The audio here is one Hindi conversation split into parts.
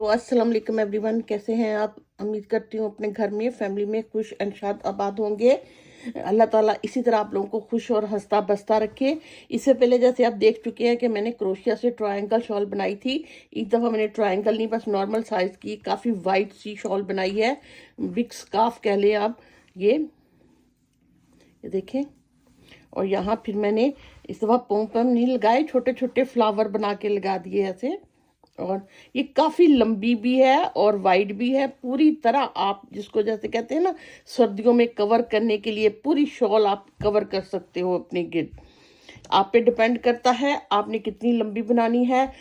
तो अस्सलाम वालेकुम एवरीवन, कैसे हैं आप। उम्मीद करती हूँ अपने घर में फैमिली में खुश और शाद आबाद होंगे। अल्लाह ताला इसी तरह आप लोगों को खुश और हंसता बसता रखे। इससे पहले जैसे आप देख चुके हैं कि मैंने क्रोशिया से ट्रायंगल शॉल बनाई थी। इस दफ़ा मैंने ट्रायंगल नहीं, बस नॉर्मल साइज़ की काफ़ी वाइड सी शॉल बनाई है। बिग स्कार्फ कह लें आप। ये देखें। और यहाँ फिर मैंने इस दफ़ा पोम पोम नहीं लगाए, छोटे छोटे फ्लावर बना के लगा दिए ऐसे। और ये काफ़ी लंबी भी है और वाइड भी है। पूरी तरह आप जिसको जैसे कहते हैं ना, सर्दियों में कवर करने के लिए पूरी शॉल आप कवर कर सकते हो अपने गिर। आप पे डिपेंड करता है आपने कितनी लंबी बनानी है।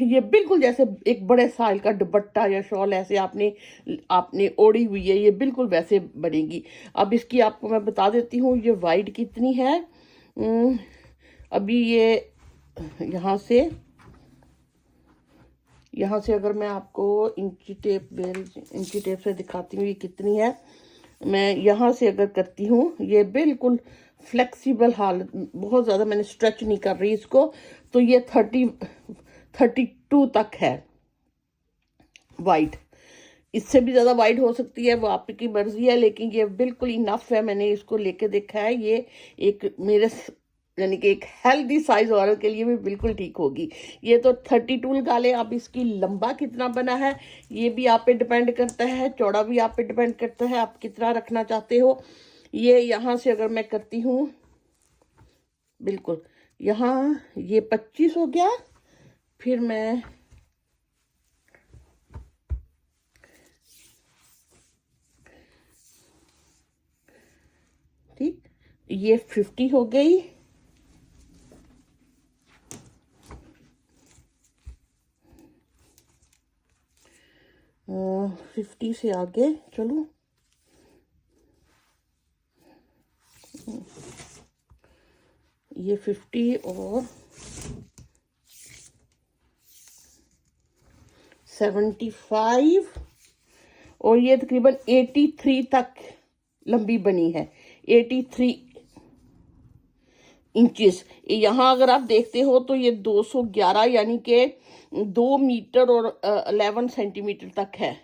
ये बिल्कुल जैसे एक बड़े साइज का दुपट्टा या शॉल ऐसे आपने आपने ओढ़ी हुई है, ये बिल्कुल वैसे बनेगी। अब इसकी आपको मैं बता देती हूँ ये वाइड कितनी है। अभी ये यहाँ से अगर मैं आपको इंची टेप से दिखाती हूँ ये कितनी है। मैं यहाँ से अगर करती हूँ ये बिल्कुल फ्लेक्सिबल हालत, बहुत ज़्यादा मैंने स्ट्रेच नहीं कर रही इसको। तो ये 32 तक है वाइड। इससे भी ज़्यादा वाइड हो सकती है, वो आपकी मर्जी है, लेकिन ये बिल्कुल इनफ है। मैंने इसको लेके देखा है, ये एक मेरे यानी कि एक हेल्दी साइज औरत के लिए भी बिल्कुल ठीक होगी। ये तो 32 लगा लें। अब इसकी लंबा कितना बना है ये भी आप पे डिपेंड करता है, चौड़ा भी आप पे डिपेंड करता है, आप कितना रखना चाहते हो। ये यहाँ से अगर मैं करती हूँ बिल्कुल यहाँ ये 25 हो गया। फिर मैं ठीक, ये 50 हो गई। और 50 से आगे चलो, ये 50 और 75 और ये तकरीबन 83 तक लंबी बनी है। 83 इंचेस। यहाँ अगर आप देखते हो तो ये 211 यानी कि 2 मीटर और 11 सेंटीमीटर तक है।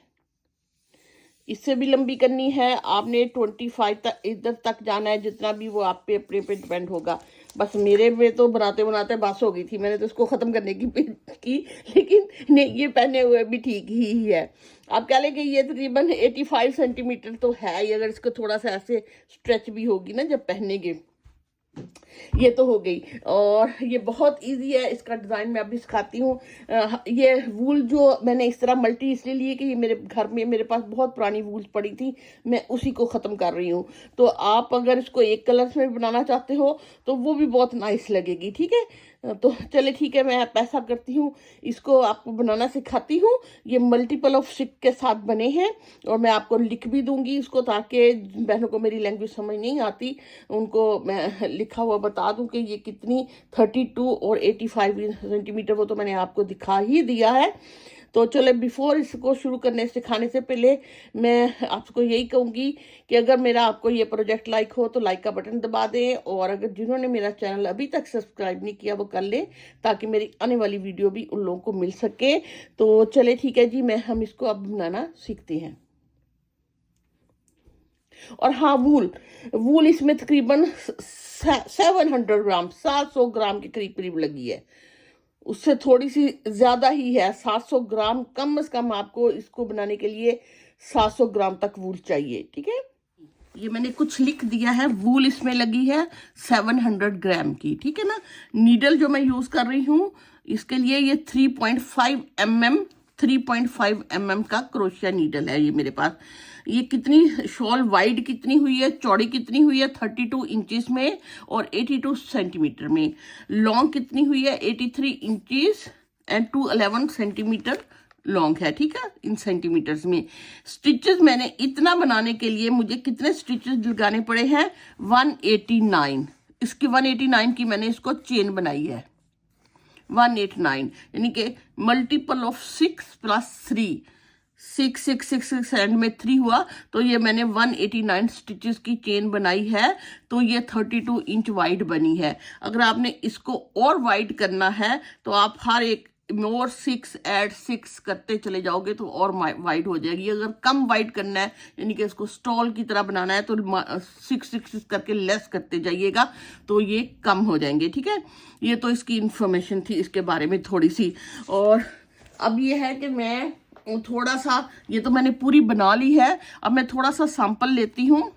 इससे भी लंबी करनी है आपने 25 तक इधर तक जाना है, जितना भी वो आप पे अपने पे डिपेंड होगा। बस मेरे में तो बनाते बनाते बस हो गई थी, मैंने तो इसको ख़त्म करने की लेकिन नहीं, ये पहने हुए भी ठीक ही है। आप कह लें कि ये तकरीबन 85 सेंटीमीटर तो है ही। अगर इसको थोड़ा सा ऐसे स्ट्रेच भी होगी ना जब पहनेंगे। ये तो हो गई। और ये बहुत इजी है, इसका डिज़ाइन मैं अभी सिखाती हूँ। ये वूल जो मैंने इस तरह मल्टी इसलिए लिए कि ये मेरे घर में मेरे पास बहुत पुरानी वूल्स पड़ी थी, मैं उसी को ख़त्म कर रही हूँ। तो आप अगर इसको एक कलर में बनाना चाहते हो तो वो भी बहुत नाइस लगेगी। ठीक है, तो चले ठीक है, मैं पैसा करती हूँ, इसको आपको बनाना सिखाती हूँ। ये मल्टीपल ऑफ 6 के साथ बने हैं और मैं आपको लिख भी दूंगी इसको, ताकि बहनों को मेरी लैंग्वेज समझ नहीं आती उनको मैं लिखा हुआ बता दूं कि ये कितनी 32 और 85 सेंटीमीटर, वो तो मैंने आपको दिखा ही दिया है। तो चलो, बिफोर इसको शुरू करने सिखाने से पहले मैं आपको यही कहूँगी कि अगर मेरा आपको ये प्रोजेक्ट लाइक हो तो लाइक का बटन दबा दें, और अगर जिन्होंने मेरा चैनल अभी तक सब्सक्राइब नहीं किया वो कर लें, ताकि मेरी आने वाली वीडियो भी उन लोगों को मिल सके। तो चले ठीक है जी, हम इसको अब बनाना सीखते हैं। और हाँ, वूल इसमें तकरीबन 700 ग्राम 700 ग्राम के करीब करीब लगी है। उससे थोड़ी सी ज़्यादा ही है, 700 ग्राम कम से कम आपको इसको बनाने के लिए 700 ग्राम तक वूल चाहिए। ठीक है, ये मैंने कुछ लिख दिया है। वूल इसमें लगी है 700 ग्राम की। ठीक है ना। नीडल जो मैं यूज़ कर रही हूँ इसके लिए ये 3.5 mm का क्रोशिया नीडल है ये मेरे पास। ये कितनी शॉल वाइड कितनी हुई है, चौड़ी कितनी हुई है 32 इंचेस में, और 82 सेंटीमीटर में। लॉन्ग कितनी हुई है 83 इंचेस एंड 211 सेंटीमीटर लॉन्ग है। ठीक है, इन सेंटीमीटर्स में। स्टिचेस मैंने इतना बनाने के लिए मुझे कितने स्टिचेस लगाने पड़े हैं 189। इसकी 189 की मैंने इसको चेन बनाई है 189, यानी कि मल्टीपल ऑफ 6 + 3, 6 एंड में 3 हुआ, तो ये मैंने 189 स्टिचेस की चेन बनाई है। तो ये 32 इंच वाइड बनी है। अगर आपने इसको और वाइड करना है तो आप हर एक मोर 6 ऐड 6 करते चले जाओगे तो और वाइड हो जाएगी। अगर कम वाइड करना है यानी कि इसको स्टॉल की तरह बनाना है तो 6 करके लेस करते जाइएगा तो ये कम हो जाएंगे। ठीक है, ये तो इसकी इंफॉर्मेशन थी इसके बारे में थोड़ी सी। और अब ये है कि मैं थोड़ा सा, ये तो मैंने पूरी बना ली है, अब मैं थोड़ा सा सैंपल लेती हूँ।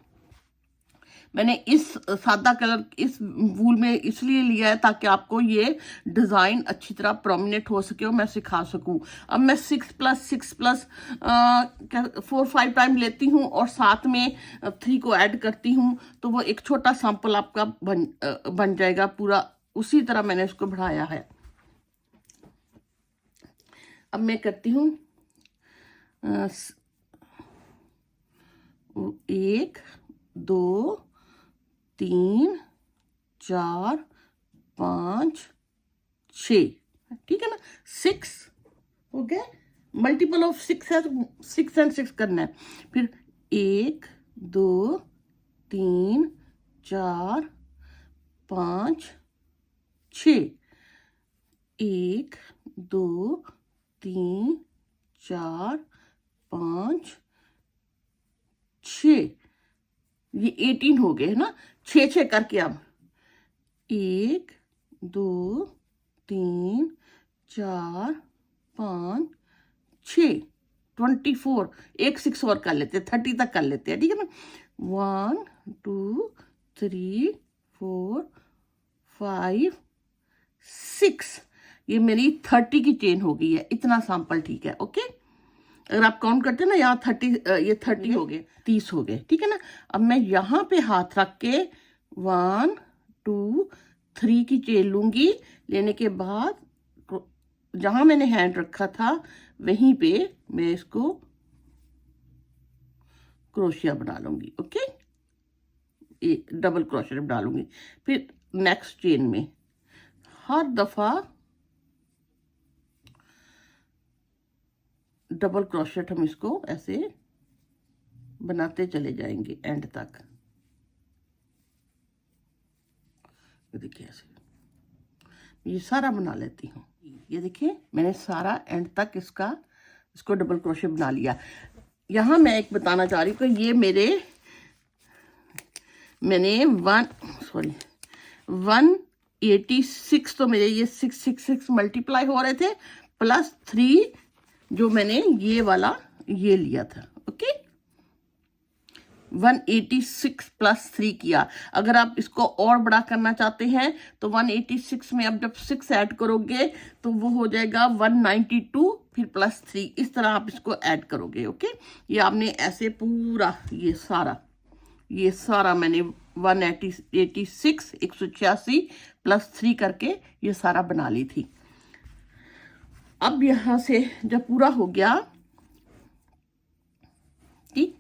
मैंने इस सादा कलर इस वूल में इसलिए लिया है ताकि आपको ये डिज़ाइन अच्छी तरह प्रोमिनेंट हो सके और मैं सिखा सकूं। अब मैं 6+6+ 4-5 टाइम लेती हूँ और साथ में 3 को ऐड करती हूँ तो वो एक छोटा सैंपल आपका बन जाएगा पूरा। उसी तरह मैंने इसको बढ़ाया है। अब मैं करती हूँ 1 2 3 4 5 6, ठीक है ना, 6 हो गया। मल्टीपल ऑफ 6 है तो 6 and 6 करना है। फिर 1 2 3 4 5 6, 1 2 3 4 5 6, ये 18 हो गए है ना। 6 करके अब 1 2 3 4 5 6 24, एक 6 और कर लेते हैं, 30 तक कर लेते हैं, ठीक है ना। 1 2 3 4 5 6, ये मेरी 30 की चेन हो गई है। इतना सैंपल ठीक है, ओके। अगर आप काउंट करते हैं ना, यहाँ 30, ये 30 हो गए, 30 हो गए, ठीक है ना। अब मैं यहाँ पे हाथ रख के 1 2 3 की चेन लूंगी। लेने के बाद जहां मैंने हैंड रखा था वहीं पे मैं इसको क्रोशिया बना लूंगी, ओके। एक डबल क्रोशिया डालूंगी। फिर नेक्स्ट चेन में हर दफा डबल क्रोशेट हम इसको ऐसे बनाते चले जाएंगे एंड तक। देखिए ऐसे ये सारा बना लेती हूँ। ये देखिए मैंने सारा एंड तक इसको डबल क्रोशे बना लिया। यहाँ मैं एक बताना चाह रही हूँ कि ये मैंने 186 तो मेरे ये 666 मल्टीप्लाई हो रहे थे प्लस 3 जो मैंने ये वाला ये लिया था, ओके। 186 प्लस 3 किया। अगर आप इसको और बड़ा करना चाहते हैं तो 186 में अब जब 6 ऐड करोगे तो वो हो जाएगा 192, फिर प्लस 3, इस तरह आप इसको ऐड करोगे, ओके। ये आपने ऐसे पूरा ये सारा मैंने 186 186 प्लस 3 करके ये सारा बना ली थी। अब यहां से जब पूरा हो गया, ठीक,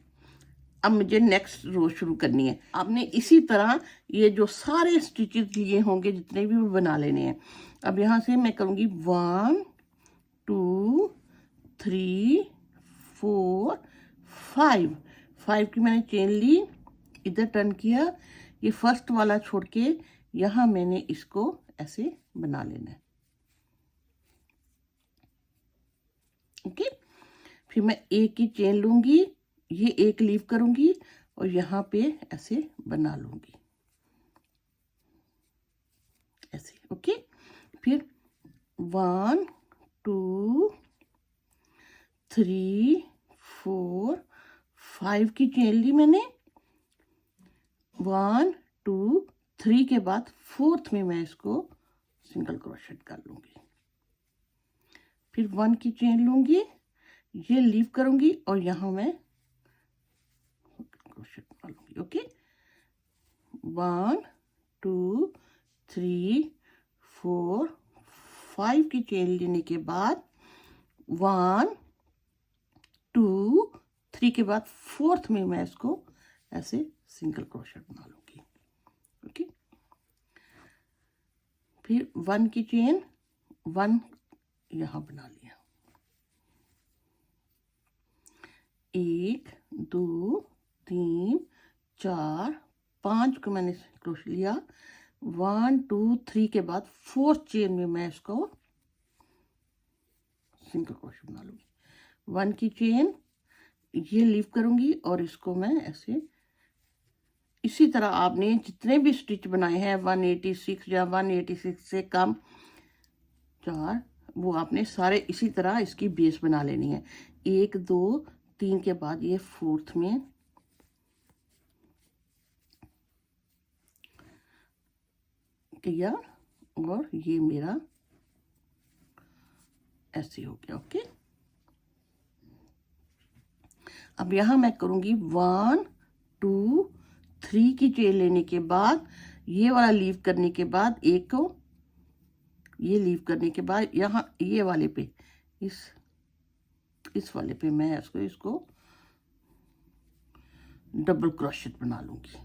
अब मुझे नेक्स्ट रो शुरू करनी है। आपने इसी तरह ये जो सारे स्टिचेस लिए होंगे जितने भी बना लेने हैं। अब यहाँ से मैं करूँगी 1 2 3 4 5 की मैंने चेन ली, इधर टर्न किया, ये फर्स्ट वाला छोड़ के यहाँ मैंने इसको ऐसे बना लेना है, ओके। फिर मैं एक ही चेन लूंगी, ये एक लीव करूंगी और यहाँ पे ऐसे बना लूंगी ऐसे, ओके। फिर 1 2 3 4 5 की चेन ली मैंने। 1 2 3 के बाद फोर्थ में मैं इसको सिंगल क्रोशेट कर लूंगी। फिर 1 की चेन लूंगी, ये लीव करूंगी और यहाँ मैं क्रोशेट बना लूंगी, ओके। 1 2 3 4 5 की चेन लेने के बाद 1 2 3 के बाद फोर्थ में मैं इसको ऐसे सिंगल क्रोशेट बना लूंगी, ओके। फिर 1 की चेन 1 यहाँ बना लिया, 1 2 3 4 5 को मैंने क्रोशे लिया। 1 2 3 के बाद फोर्थ चेन में मैं इसको सिंगल क्रोशेट बना लूँगी। 1 की चेन ये लीव करूँगी और इसको मैं ऐसे, इसी तरह आपने जितने भी स्टिच बनाए हैं 186 या 186 से कम 4, वो आपने सारे इसी तरह इसकी बेस बना लेनी है। 1 2 3 के बाद ये 4th में किया और ये मेरा ऐसे हो गया। ओके, अब यहाँ मैं करूँगी 1 2 3 की चेन लेने के बाद ये वाला लीव करने के बाद एक को ये लीव करने के बाद यहाँ ये वाले पे इस वाले पे मैं इसको डबल क्रोशेट बना लूँगी।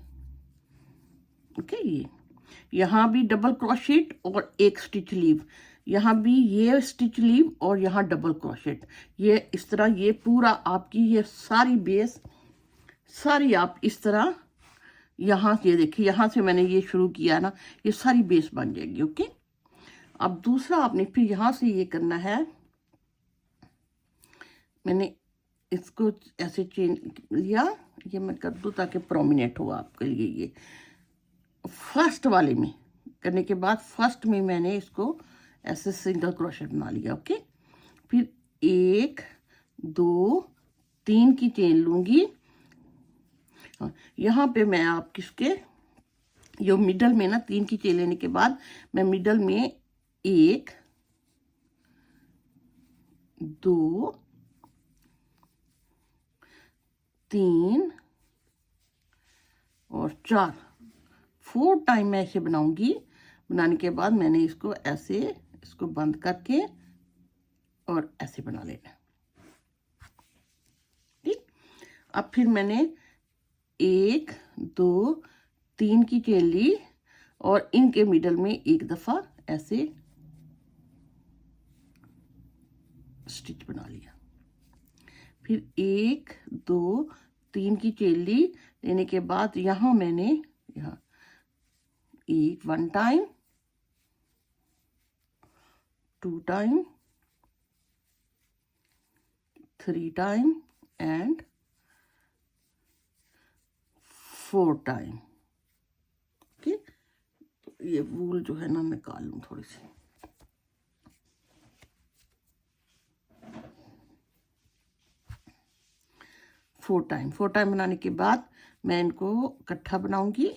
ओके, ये यहाँ भी डबल क्रोशेट और एक स्टिच लीव, यहाँ भी ये स्टिच लीव और यहाँ डबल क्रोशेट, ये इस तरह ये पूरा आपकी ये सारी बेस सारी आप इस तरह यहाँ ये देखिए, यहाँ से मैंने ये शुरू किया ना, ये सारी बेस बन जाएगी। ओके, अब दूसरा आपने फिर यहाँ से ये करना है, मैंने इसको ऐसे चेन लिया, ये मैं कर दूँ ताकि प्रोमिनेंट हो आपके लिए। ये फर्स्ट वाले में करने के बाद फर्स्ट में मैंने इसको ऐसे सिंगल क्रोशेट बना लिया। ओके, फिर 1 2 3 की चेन लूँगी। यहाँ पे मैं आप किसके जो मिडल में ना 3 की चेन लेने के बाद मैं मिडल में 1 2 3 और 4 टाइम मैं ऐसे बनाऊंगी। बनाने के बाद मैंने इसको ऐसे इसको बंद करके और ऐसे बना लेना। ठीक, अब फिर मैंने 1 2 3 की चेन ली और इनके मिडल में एक दफा ऐसे स्टिच बना लिया। फिर 1 2 3 की चेन ली, लेने के बाद यहाँ मैंने यहाँ 1 time 2 time 3 time and 4 time. Okay, तो ये वूल जो है ना निकाल लूँ थोड़ी सी। फोर टाइम बनाने के बाद मैं इनको इकट्ठा बनाऊंगी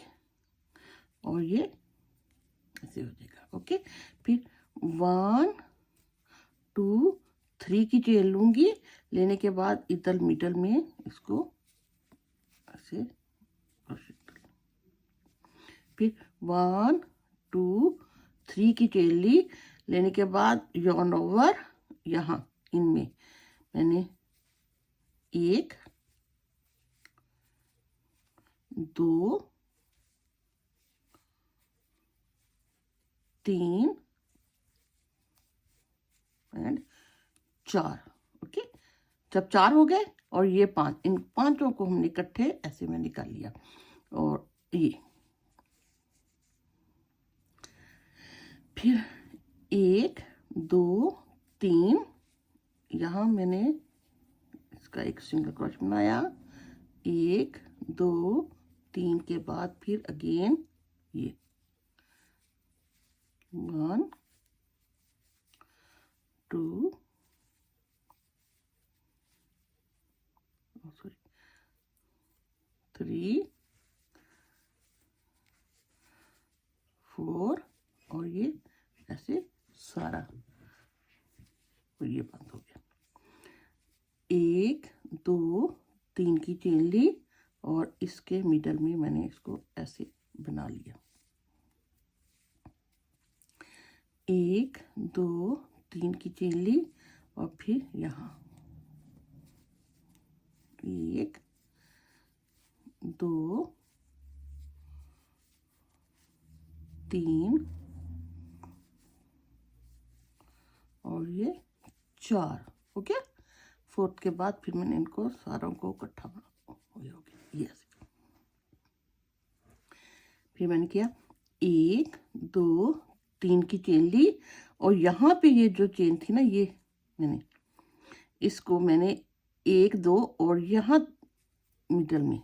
और ये ऐसे हो जाएगा। ओके, फिर 1 2 3 की चेन लूंगी, लेने के बाद इधर मिडल में इसको ऐसे, फिर 1 2 3 की चेन ली, लेने के बाद yarn ओवर यहाँ इनमें मैंने 1 2 3 एंड 4। ओके, जब 4 हो गए और ये 5, इन 5 को हमने इकट्ठे ऐसे में निकाल लिया और ये फिर 1 2 3 यहाँ मैंने इसका एक सिंगल क्रोशेट बनाया, 1 2 3 के बाद फिर अगेन ये 1 2 3 4 और ये ऐसे सारा, और ये बंद हो गया। 1 2 3 की चेन ली और इसके मिडल में मैंने इसको ऐसे बना लिया। 1 2 3 की चेन ली और फिर यहाँ 1 2 3 और ये 4। ओके, 4th के बाद फिर मैंने इनको सारों को इकट्ठा बना, हो गया ये ऐसे। फिर मैंने किया 1 2 3 की चेन ली और यहाँ पे ये जो चेन थी ना, ये मैंने इसको मैंने 1 2 और यहाँ मिडल में,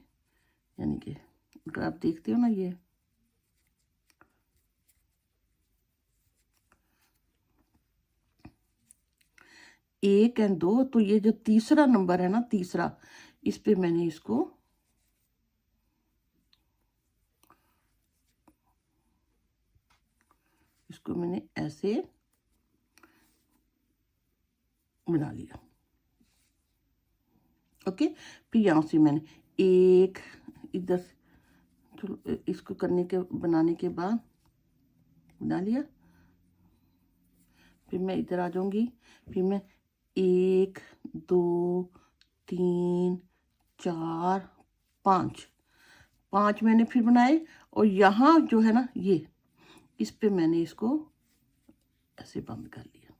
यानी कि अगर आप देखते हो ना ये 1 और 2, तो ये जो तीसरा नंबर है ना, तीसरा, इस पे मैंने इसको मैंने ऐसे बना लिया। ओके, फिर यहाँ से मैंने एक इधर, चलो इसको बनाने के बाद बना लिया। फिर मैं इधर आ जाऊंगी, फिर मैं 1 2 3 4 5 5 मैंने फिर बनाए, और यहाँ जो है ना ये, इस पे मैंने इसको ऐसे बंद कर लिया।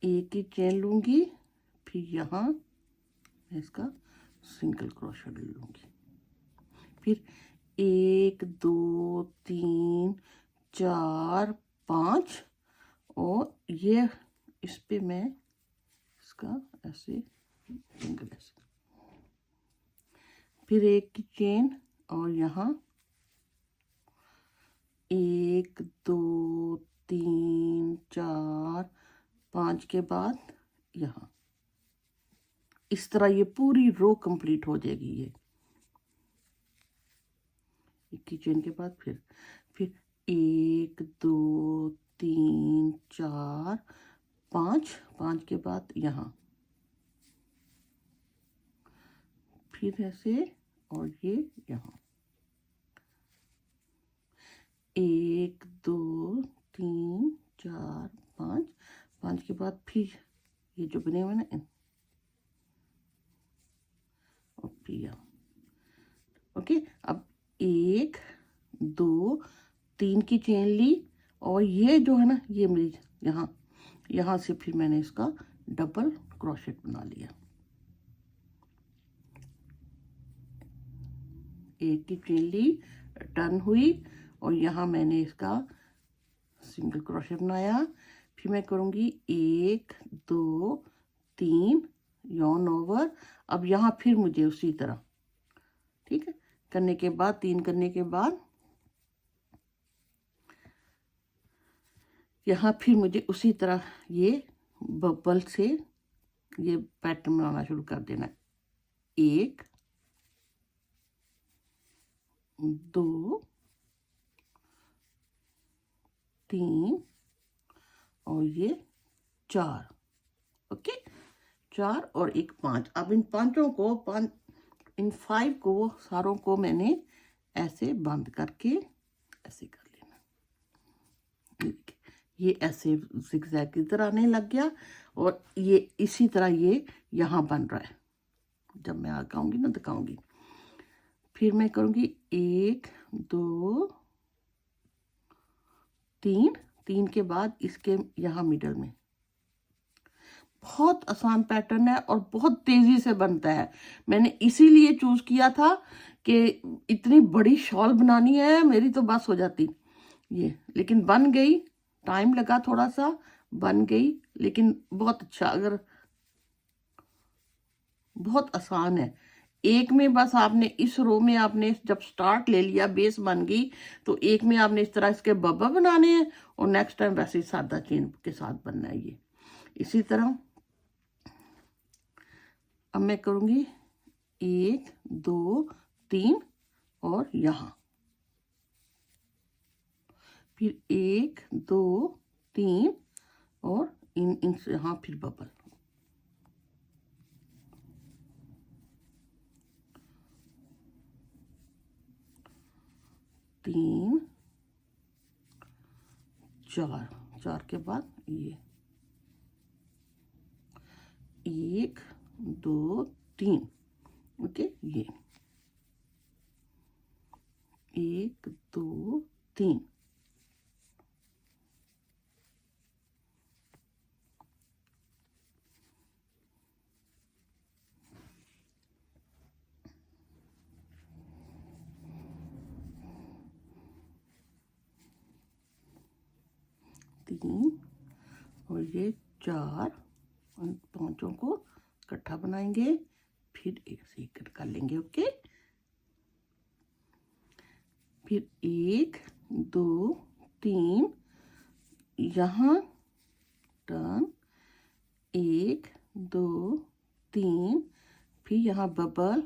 एक ही चेन लूंगी, फिर यहाँ मैं इसका सिंगल क्रोशेट लूंगी, फिर 1 2 3 4 5, और ये इस पे मैं इसका ऐसे सिंगल ऐसे, फिर एक की चेन, और यहाँ 1 2 3 4 5 के बाद यहाँ इस तरह ये पूरी रो कंप्लीट हो जाएगी। ये एक की चेन के बाद फिर 1 2 3 4 5 5 के बाद यहाँ फिर ऐसे, और ये यहाँ 1 2 3 4 5 5 के बाद फिर ये जो बने हुए ना, और फिर यहाँ। ओके, अब 1 2 3 की चेन ली, और ये जो है ना ये मेरी यहाँ से फिर मैंने इसका डबल क्रोशेट बना लिया। एक की चेन ली, टर्न हुई, और यहाँ मैंने इसका सिंगल क्रोशेट बनाया। फिर मैं करूँगी 1 2 3 yarn ओवर। अब यहाँ फिर मुझे उसी तरह, ठीक है, करने के बाद 3 करने के बाद यहाँ फिर मुझे उसी तरह ये बबल से ये पैटर्न बनाना शुरू कर देना। 1 2 3 और ये 4। ओके, 4 और एक 5। अब इन पांचों को इन 5 को सारों को मैंने ऐसे बंद करके ऐसे कर लेना। ये ऐसे जिगजैग की तरह आने लग गया, और ये इसी तरह ये यहाँ बन रहा है। जब मैं आऊंगी ना दिखाऊंगी। फिर मैं करूंगी 1 2 3 3 के बाद इसके यहाँ मिडल में। बहुत आसान पैटर्न है और बहुत तेजी से बनता है। मैंने इसीलिए चूज किया था कि इतनी बड़ी शॉल बनानी है मेरी तो बस हो जाती ये, लेकिन बन गई। टाइम लगा थोड़ा सा, बन गई, लेकिन बहुत अच्छा। अगर बहुत आसान है, एक में बस आपने इस रो में आपने जब स्टार्ट ले लिया, बेस बन गई, तो एक में आपने इस तरह इसके बब्बा बनाने हैं, और नेक्स्ट टाइम वैसे ही सादा चेन के साथ बनना है ये। इसी तरह अब मैं करूंगी 1 2 3 और यहाँ फिर 1 2 3 और इन यहाँ फिर बबल। 3 4 4 के बाद ये 1 2 3। ओके, ये 1 2 3 3 और ये 4, उन पांचों को इकट्ठा बनाएंगे, फिर एक से कट कर लेंगे। ओके, फिर 1 2 3 यहाँ टर्न, 1 2 3, फिर यहाँ बबल,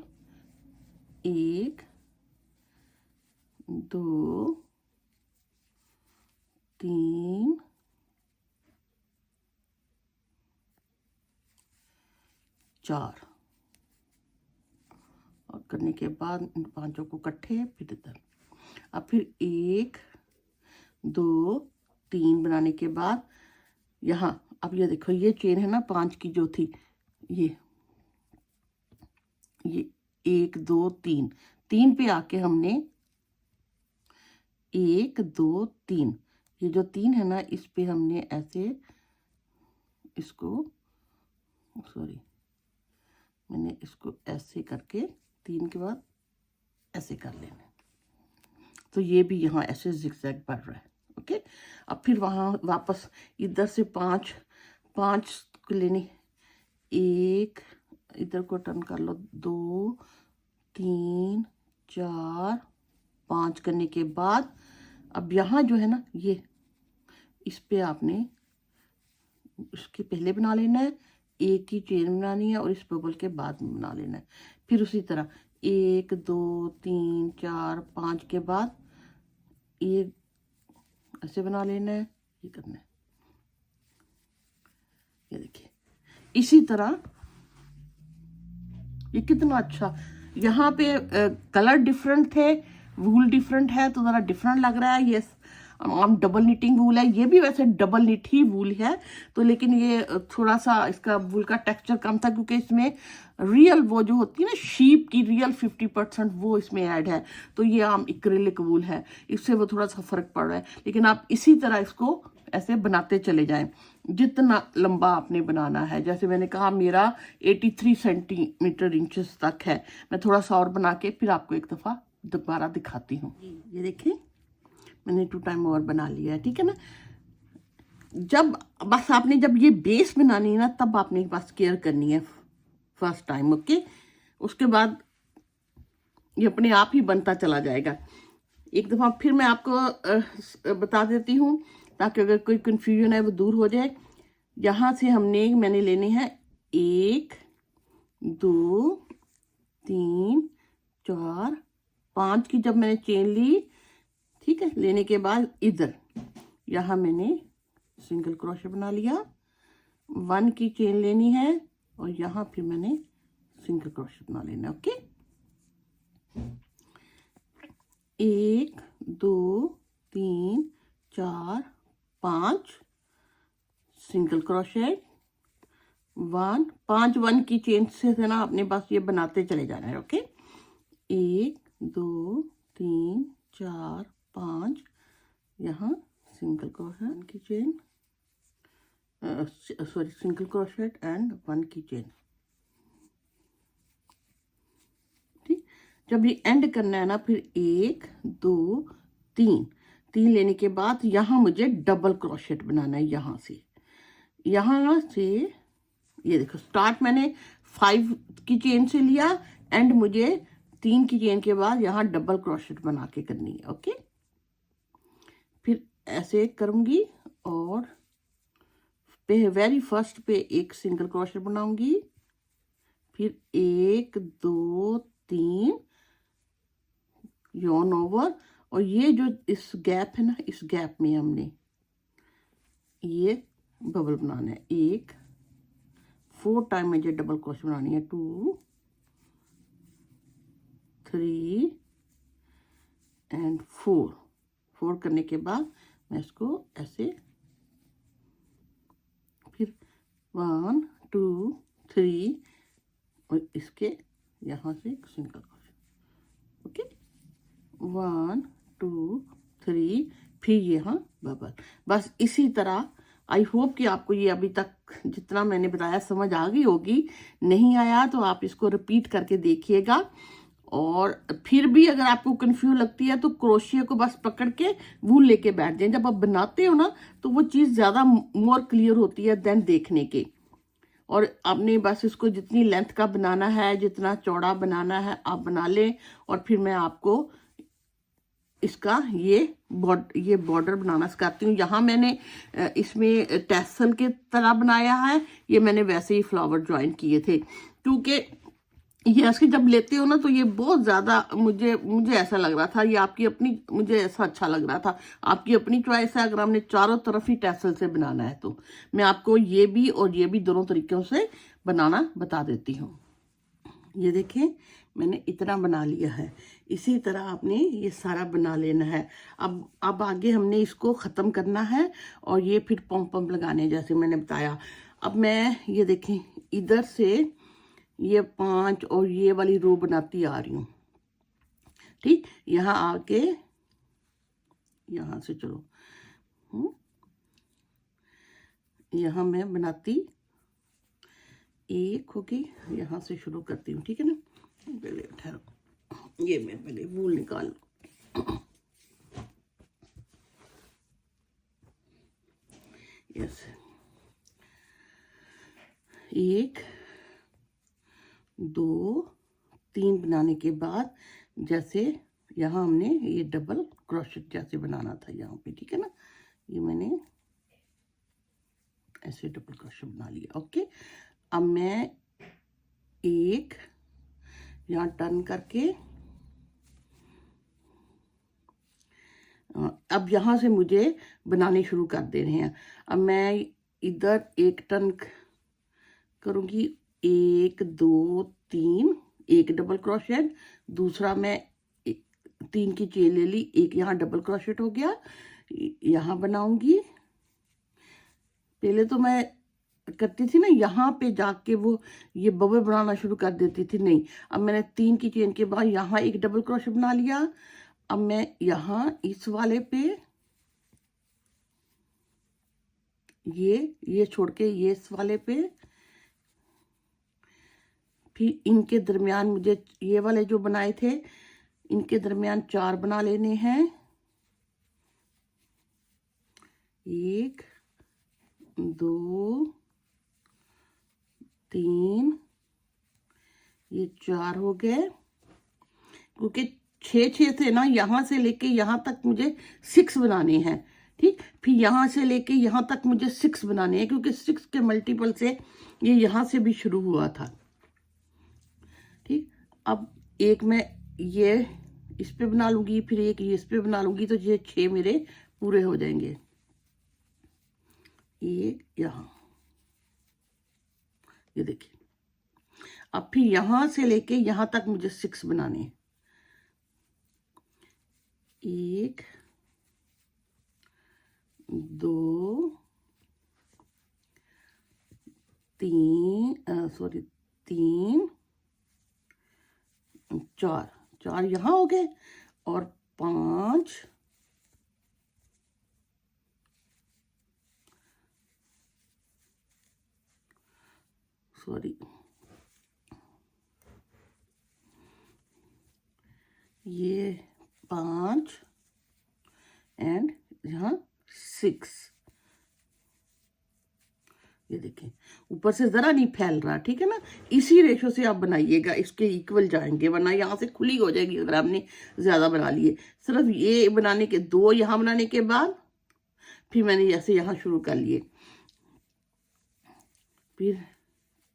1 2 3 4, और करने के बाद इन पांचों को इकट्ठे, फिर इधर। अब फिर 1 2 3 बनाने के बाद यहाँ, अब ये देखो ये चेन है ना 5 की जो थी, ये 1 2 3, 3 पे आके हमने 1 2 3, ये जो 3 है ना इस पे हमने ऐसे इसको, सॉरी मैंने इसको ऐसे करके 3 के बाद ऐसे कर लेना, तो ये भी यहाँ ऐसे जिगजैग बढ़ रहा है। ओके, अब फिर वहाँ वापस इधर से 5 को लेने, 1 इधर को टर्न कर लो, 2 3 4 5 करने के बाद अब यहाँ जो है ना ये इस पे आपने उसके पहले बना लेना है, एक ही चेन बनानी है और इस बबल के बाद बना लेना है। फिर उसी तरह 1 2 3 4 5 के बाद ये ऐसे बना लेना है, ये करना है, ये देखिए इसी तरह। ये कितना अच्छा, यहाँ पे कलर डिफरेंट थे, वूल डिफरेंट है तो ज़रा डिफरेंट लग रहा है। यस, आम डबल निटिंग वूल है, ये भी वैसे डबल निट ही वूल है, तो लेकिन ये थोड़ा सा इसका वूल का टेक्सचर कम था क्योंकि इसमें रियल वो जो होती है ना शीप की रियल 50% वो इसमें ऐड है, तो ये आम एक्रिलिक वूल है, इससे वो थोड़ा सा फर्क पड़ रहा है। लेकिन आप इसी तरह इसको ऐसे बनाते चले जाएं, जितना लंबा आपने बनाना है। जैसे मैंने कहा मेरा 83 सेंटीमीटर इंचेस तक है, मैं थोड़ा सा और बना के फिर आपको एक दफ़ा दोबारा दिखाती हूँ। ये देखिए मैंने 2 टाइम और बना लिया है, ठीक है ना। जब बस आपने जब ये बेस बनानी है ना तब आपने बस केयर करनी है फर्स्ट टाइम। ओके, उसके बाद ये अपने आप ही बनता चला जाएगा। एक दफ़ा फिर मैं आपको बता देती हूँ ताकि अगर कोई कंफ्यूजन है वो दूर हो जाए। यहाँ से मैंने लेने हैं 1 2 3 4 5 की जब मैंने चेन ली, ठीक है, लेने के बाद इधर यहाँ मैंने सिंगल क्रोशे बना लिया, 1 की चेन लेनी है और यहाँ फिर मैंने सिंगल क्रोशे बना लेना। ओके, 1 2 3 4 5 सिंगल क्रोशे, 1 की चेन से ना अपने पास ये बनाते चले जाना है। ओके, 1 2 3 4 5 यहाँ सिंगल क्रोशेट की chain, sorry single crochet and 1 की चेन। ठीक, जब ये एंड करना है ना फिर 1 2 3 लेने के बाद यहाँ मुझे डबल क्रोशेट बनाना है। यहाँ से ये देखो स्टार्ट मैंने 5 की चेन से लिया, एंड मुझे 3 की चेन के बाद यहाँ डबल क्रोशेट बना के करनी है। ओके, फिर ऐसे करूंगी और वेरी फर्स्ट पे एक सिंगल क्रोशेट बनाऊंगी, फिर 1 2 3 yarn ओवर, और ये जो इस गैप है ना इस गैप में हमने ये बबल बनाना है। 4 टाइम मुझे डबल क्रोशेट बनानी है, 2 3 एंड 4 करने के बाद मैं इसको ऐसे फिर 1 2 3 और इसके यहाँ से एक सिंगल क्रोशेट। ओके, 1 2 3 फिर यहाँ बबल। बस इसी तरह आई होप कि आपको ये अभी तक जितना मैंने बताया समझ आ गई होगी। नहीं आया तो आप इसको रिपीट करके देखिएगा और फिर भी अगर आपको कंफ्यूज लगती है तो क्रोशिया को बस पकड़ के वूल लेके बैठ जाए। जब आप बनाते हो ना तो वो चीज़ ज़्यादा मोर क्लियर होती है देन देखने के। और आपने बस इसको जितनी लेंथ का बनाना है, जितना चौड़ा बनाना है आप बना लें। और फिर मैं आपको इसका ये बॉर्डर बनाना सिखाती हूँ। यहाँ मैंने इसमें टैसल के तरह बनाया है, ये मैंने वैसे ही फ्लावर ज्वाइन किए थे, क्योंकि ये ऐसे जब लेते हो ना तो ये बहुत ज़्यादा मुझे ऐसा लग रहा था, ये आपकी अपनी, मुझे ऐसा अच्छा लग रहा था। आपकी अपनी चॉइस है, अगर हमने चारों तरफ ही टैसल से बनाना है तो मैं आपको ये भी और ये भी दोनों तरीक़ों से बनाना बता देती हूँ। ये देखें मैंने इतना बना लिया है, इसी तरह आपने ये सारा बना लेना है। अब आगे हमने इसको ख़त्म करना है और ये फिर पॉम लगाने जैसे मैंने बताया। अब मैं ये देखें इधर से ये 5 और ये वाली रो बनाती आ रही हूँ, ठीक। यहाँ आके यहाँ से चलो, यहाँ मैं बनाती एक होगी, यहाँ से शुरू करती हूँ, ठीक है ना। पहले ठहरो, ये मैं पहले वूल निकाल लूँ। यस, 1 2 3 बनाने के बाद जैसे यहाँ हमने ये डबल क्रोशेट जैसे बनाना था यहाँ पे, ठीक है ना। ये मैंने ऐसे डबल क्रोशेट बना लिया, ओके। अब मैं एक यहाँ टर्न करके, अब यहाँ से मुझे बनाने शुरू कर दे रहे हैं। अब मैं इधर एक टर्न करूँगी, 1 2 3, एक डबल क्रोशेट, दूसरा मैं 3 की चेन ले ली, एक यहाँ डबल क्रोशेट हो गया, यहाँ बनाऊंगी। पहले तो मैं करती थी ना यहाँ पे जाके वो ये बबल बनाना शुरू कर देती थी, नहीं। अब मैंने 3 की चेन के बाद यहाँ एक डबल क्रोशेट बना लिया। अब मैं यहाँ इस वाले पे ये छोड़ के ये इस वाले पे, फिर इनके दरमियान मुझे ये वाले जो बनाए थे इनके दरमियान 4 बना लेने हैं। 1 2 3, ये 4 हो गए, क्योंकि 6 थे ना, यहाँ से लेके यहाँ तक मुझे 6 बनाने हैं, ठीक। फिर यहाँ से लेके यहाँ तक मुझे 6 बनाने हैं, क्योंकि 6 के मल्टीपल से ये यहाँ से भी शुरू हुआ था, ठीक। अब एक मैं ये इस पे बना लूँगी, फिर एक ये इस पे बना लूँगी, तो ये 6 मेरे पूरे हो जाएंगे। एक यहाँ, ये देखिए। अब फिर यहाँ से लेके यहाँ तक मुझे 6 बनाने हैं। 1 2 3 सॉरी 3 4 यहाँ हो गए, और 5 सॉरी ये 5 एंड यहाँ 6। ये देखें ऊपर से जरा नहीं फैल रहा, ठीक है ना। इसी रेशो से आप बनाइएगा, इसके इक्वल जाएंगे, वरना यहाँ से खुली हो जाएगी अगर आपने ज्यादा बना लिए। सिर्फ ये बनाने के 2 यहाँ बनाने के बाद फिर मैंने जैसे यहाँ शुरू कर लिए, फिर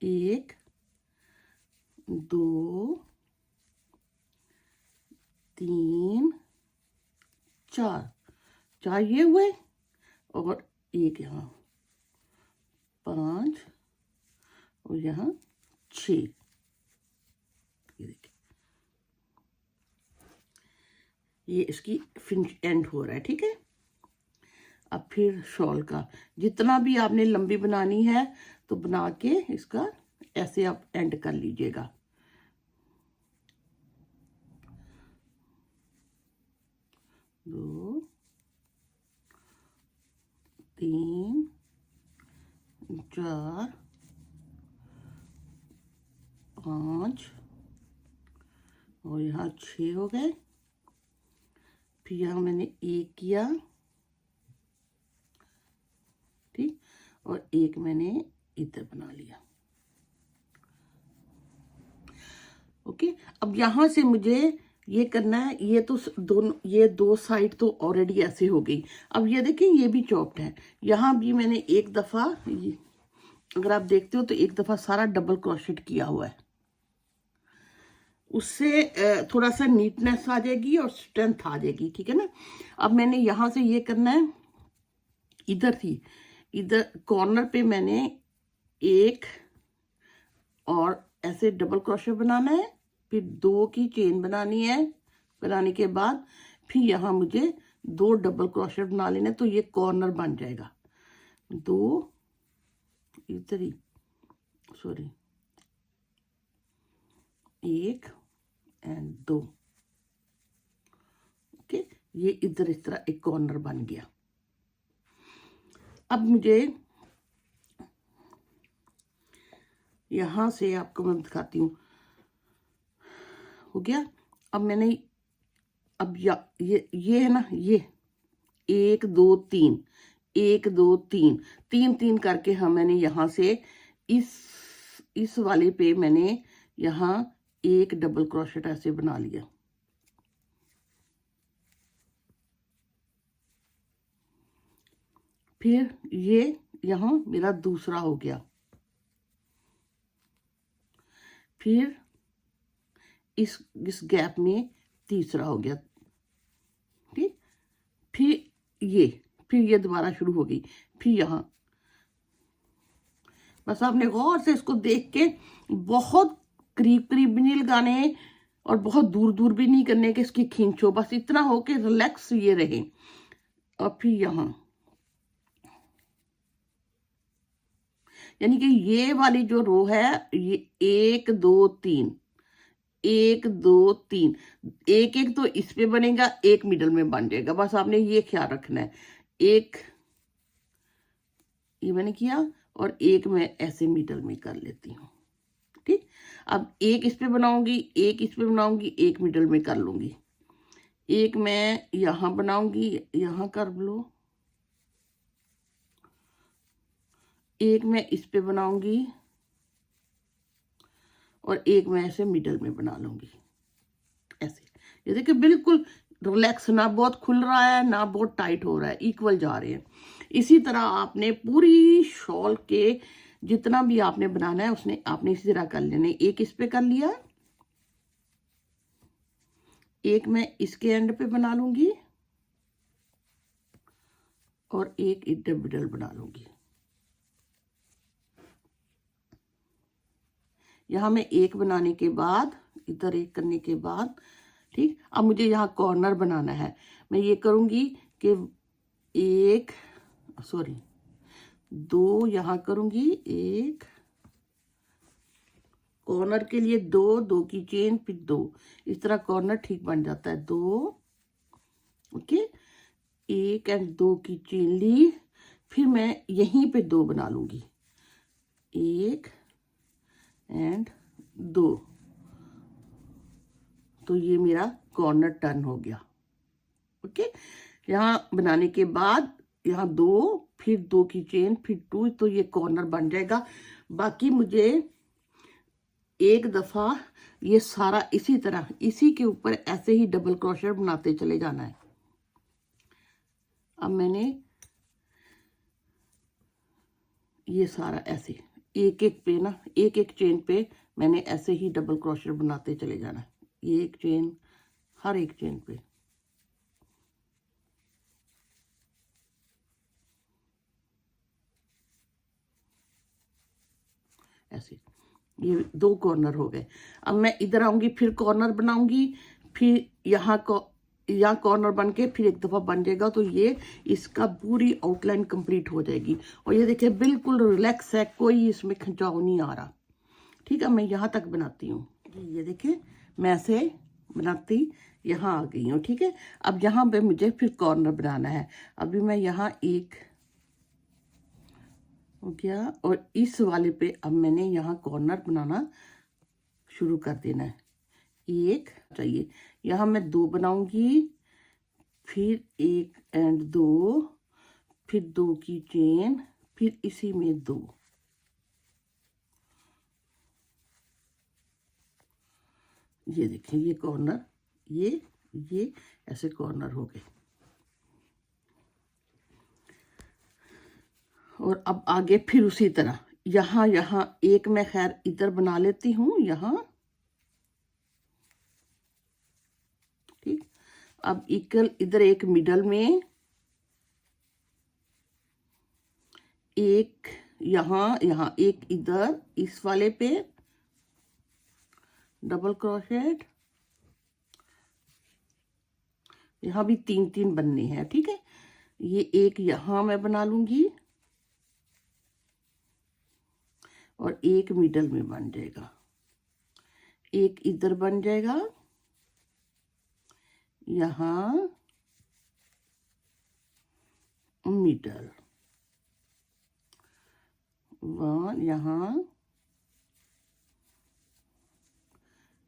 1 2 3 4 ये हुए, और एक यहाँ 5 और यहाँ 6। ये देखिए ये इसकी फिनिश एंड हो रहा है, ठीक है। अब फिर शॉल का जितना भी आपने लंबी बनानी है तो बना के इसका ऐसे आप एंड कर लीजिएगा। दो 3 4 5 और और यहाँ 6 हो गए। फिर यहाँ मैंने 1 किया, ठीक, और 1 मैंने इधर बना लिया। ओके, अब यहाँ से मुझे ये करना है, ये तो दोनों, ये 2 साइड तो ऑलरेडी ऐसे हो गई। अब ये देखें, ये भी चॉप्ड है। यहाँ भी मैंने एक दफ़ा, अगर आप देखते हो तो एक दफ़ा सारा डबल क्रोशेट किया हुआ है। उससे थोड़ा सा नीटनेस आ जाएगी और स्ट्रेंथ आ जाएगी, ठीक है ना। अब मैंने यहाँ से ये करना है, इधर थी, इधर कॉर्नर पे मैंने एक और ऐसे डबल क्रोशेट बनाना है, फिर 2 की चेन बनानी है। बनाने के बाद फिर यहाँ मुझे 2 डबल क्रोशेट बना लेने, तो ये कॉर्नर बन जाएगा। 2 इधर ही, सॉरी, 1 एंड 2। ओके, ये इधर इस तरह एक कॉर्नर बन गया। अब मुझे यहां से आपको मैं दिखाती हूँ, हो गया। अब मैंने, अब ये है ना, ये 1 2 3, 1 2 3, 3 3 करके मैंने यहाँ से इस वाले पे मैंने यहाँ एक डबल क्रोशेट ऐसे बना लिया। फिर ये यहाँ मेरा दूसरा हो गया। फिर इस गैप में तीसरा हो गया, ठीक। फिर ये दोबारा शुरू हो गई। फिर यहाँ, बस आपने गौर से इसको देख के, बहुत करीब करीब भी नहीं लगाने और बहुत दूर दूर भी नहीं करने कि इसकी खींचो, बस इतना हो के रिलैक्स ये रहे। और फिर यहाँ, यानी कि ये वाली जो रो है, ये 1 2 3, 1 2 3, एक एक तो इस पे बनेगा, एक मिडल में बन जाएगा। बस आपने ये ख्याल रखना है। एक ये मैंने किया और एक मैं ऐसे मिडल में कर लेती हूँ, ठीक। अब एक इस पे बनाऊंगी, एक इस पे बनाऊंगी, एक मिडल में कर लूंगी। एक मैं यहां बनाऊंगी, यहां कर लो। एक मैं इस पे बनाऊंगी और एक मैं ऐसे मिडल में बना लूंगी, ऐसे। ये देखिए, बिल्कुल रिलैक्स, ना बहुत खुल रहा है ना बहुत टाइट हो रहा है, इक्वल जा रहे हैं। इसी तरह आपने पूरी शॉल के जितना भी आपने बनाना है उसने आपने इसी तरह कर लेने। एक इस पे कर लिया, एक मैं इसके एंड पे बना लूंगी और एक इधर मिडल बना लूंगी। यहां मैं एक बनाने के बाद, इधर एक करने के बाद, ठीक। अब मुझे यहाँ कॉर्नर बनाना है। मैं ये करूंगी कि 1 सॉरी 2 यहाँ करूंगी, 1 कॉर्नर के लिए 2 की चेन, फिर 2, इस तरह कॉर्नर ठीक बन जाता है। 2, ओके, 1 एंड 2 की चेन ली। फिर मैं यहीं पे 2 बना लूंगी, 1 एंड 2, तो ये मेरा कॉर्नर टर्न हो गया। ओके, यहाँ बनाने के बाद यहाँ 2, फिर 2 की चेन, फिर 2, तो ये कॉर्नर बन जाएगा। बाकी मुझे एक दफा ये सारा इसी तरह, इसी के ऊपर ऐसे ही डबल क्रोशेट बनाते चले जाना है। अब मैंने ये सारा ऐसे एक एक पे ना, एक एक चेन पे मैंने ऐसे ही डबल क्रोशेट बनाते चले जाना है, एक चेन, हर एक चेन पे। ऐसे ये 2 कॉर्नर हो गए। अब मैं इधर आऊंगी, फिर कॉर्नर बनाऊंगी, फिर यहाँ कॉर्नर बन के फिर एक दफा बन जाएगा, तो ये इसका पूरी आउटलाइन कंप्लीट हो जाएगी। और ये देखिए बिल्कुल रिलैक्स है, कोई इसमें खिंचाव नहीं आ रहा, ठीक है। मैं यहाँ तक बनाती हूँ, ये देखिए मैं ऐसे बनाती यहाँ आ गई हूँ, ठीक है। अब यहाँ पे मुझे फिर कॉर्नर बनाना है। अभी मैं यहाँ एक हो गया और इस वाले पे अब मैंने यहाँ कॉर्नर बनाना शुरू कर देना है। एक चाहिए, यहाँ मैं 2 बनाऊंगी, फिर 1 एंड 2, फिर 2 की चेन, फिर इसी में 2। ये देखिए ये कॉर्नर, ये ऐसे कॉर्नर हो गए। और अब आगे फिर उसी तरह यहाँ एक मैं खैर इधर बना लेती हूँ यहाँ, ठीक। अब इक्वल इधर एक मिडल में, एक यहाँ एक इधर इस वाले पे डबल क्रोशेट, यहाँ भी 3-3 बनने हैं, ठीक है। ये एक यहाँ मैं बना लूंगी और एक मिडल में बन जाएगा, एक इधर बन जाएगा, यहाँ मिडल 1, यहाँ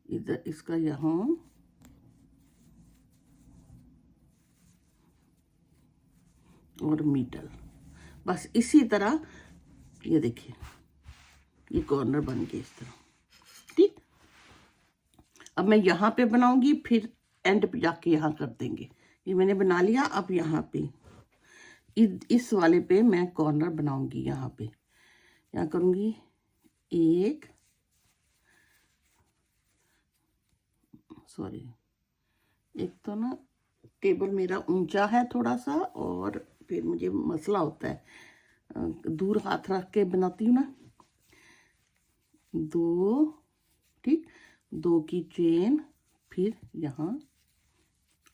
इधर इसका यहाँ, और मिडल। बस इसी तरह ये देखिए ये कॉर्नर बन गए इस तरह, ठीक। अब मैं यहाँ पे बनाऊंगी, फिर एंड पे जाके यहाँ कर देंगे। ये मैंने बना लिया। अब यहाँ पे इस वाले पे मैं कॉर्नर बनाऊंगी, यहाँ पे यहाँ करूंगी एक, सॉरी एक तो ना टेबल मेरा ऊंचा है थोड़ा सा, और फिर मुझे मसला होता है, दूर हाथ रख के बनाती हूँ ना। 2, ठीक, 2 की चेन, फिर यहाँ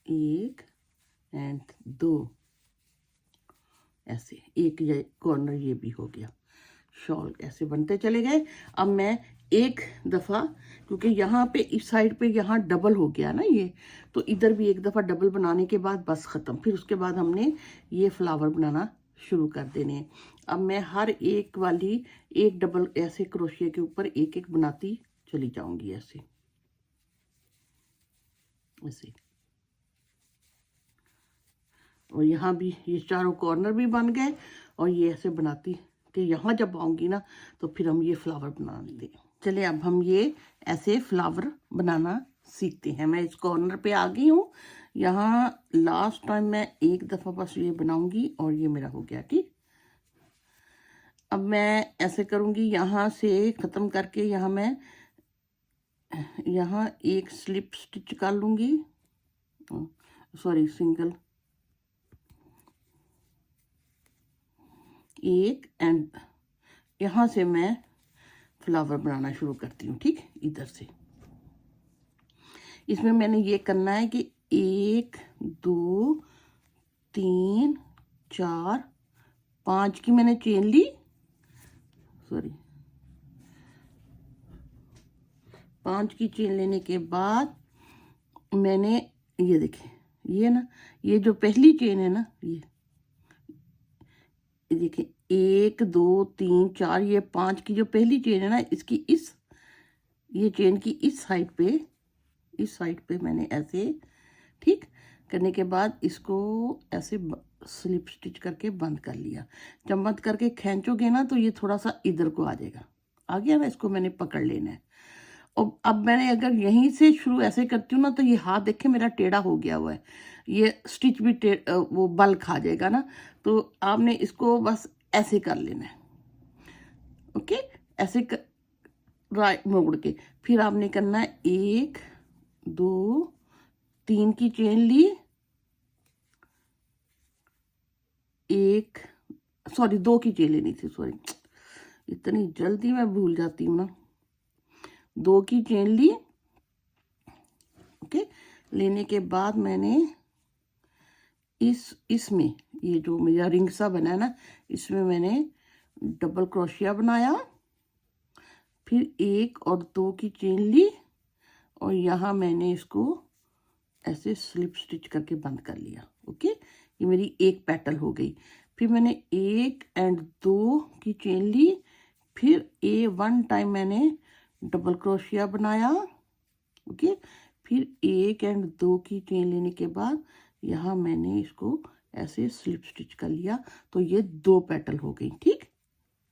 1 एंड 2, ऐसे एक ये कॉर्नर ये भी हो गया। शॉल ऐसे बनते चले गए। अब मैं एक दफ़ा, क्योंकि यहाँ पे इस साइड पे यहाँ डबल हो गया ना ये, तो इधर भी एक दफ़ा डबल बनाने के बाद बस ख़त्म। फिर उसके बाद हमने ये फ्लावर बनाना शुरू कर देने हैं। अब मैं हर एक वाली एक डबल ऐसे क्रोशिया के ऊपर एक एक बनाती चली जाऊंगी, ऐसे ऐसे। और यहाँ भी ये चारों कॉर्नर भी बन गए, और ये ऐसे बनाती कि यहाँ जब आऊँगी ना तो फिर हम ये फ्लावर बना लेंगे। चलिए अब हम ये ऐसे फ्लावर बनाना सीखते हैं। मैं इस कॉर्नर पे आ गई हूँ। यहाँ लास्ट टाइम मैं एक दफ़ा बस ये बनाऊंगी और ये मेरा हो गया, ठीक। अब मैं ऐसे करूँगी, यहाँ से ख़त्म करके यहाँ मैं यहाँ एक स्लिप स्टिच कर लूँगी, सॉरी सिंगल, एक एंड यहाँ से मैं फ्लावर बनाना शुरू करती हूँ, ठीक। इधर से इसमें मैंने ये करना है कि 1 2 3 4 5 की मैंने चेन ली, सॉरी 5 की चेन लेने के बाद मैंने ये देखिए ये ना, ये जो पहली चेन है ना, ये देखिए 1 2 3 4, ये 5 की जो पहली चेन है ना, इसकी ये चेन की इस साइड पे मैंने ऐसे, ठीक, करने के बाद इसको ऐसे स्लिप स्टिच करके बंद कर लिया। जब बंद करके खींचोगे ना तो ये थोड़ा सा इधर को आ जाएगा, आ गया ना, इसको मैंने पकड़ लेना है। और अब मैंने अगर यहीं से शुरू ऐसे करती हूँ ना तो ये हाथ देखे मेरा टेढ़ा हो गया हुआ है, ये स्टिच भी वो बल खा जाएगा ना, तो आपने इसको बस ऐसे कर लेना है, ओके। ऐसे राइट मोड़ के फिर आपने करना है 1 2 3 की चेन ली, एक, सॉरी 2 की चेन लेनी थी, सॉरी इतनी जल्दी मैं भूल जाती हूँ ना। 2 की चेन ली, ओके। लेने के बाद मैंने इसमें ये जो मेरा रिंग सा बना है ना, इसमें मैंने डबल क्रोशिया बनाया, फिर 1 और 2 की चेन ली, और यहाँ मैंने इसको ऐसे स्लिप स्टिच करके बंद कर लिया, ओके। ये मेरी एक पेटल हो गई। फिर मैंने 1 एंड 2 की चेन ली, फिर 1 टाइम मैंने डबल क्रोशिया बनाया, ओके। फिर 1 एंड 2 की चेन लेने के बाद यहाँ मैंने इसको ऐसे स्लिप स्टिच कर लिया, तो ये 2 पेटल हो गई, ठीक।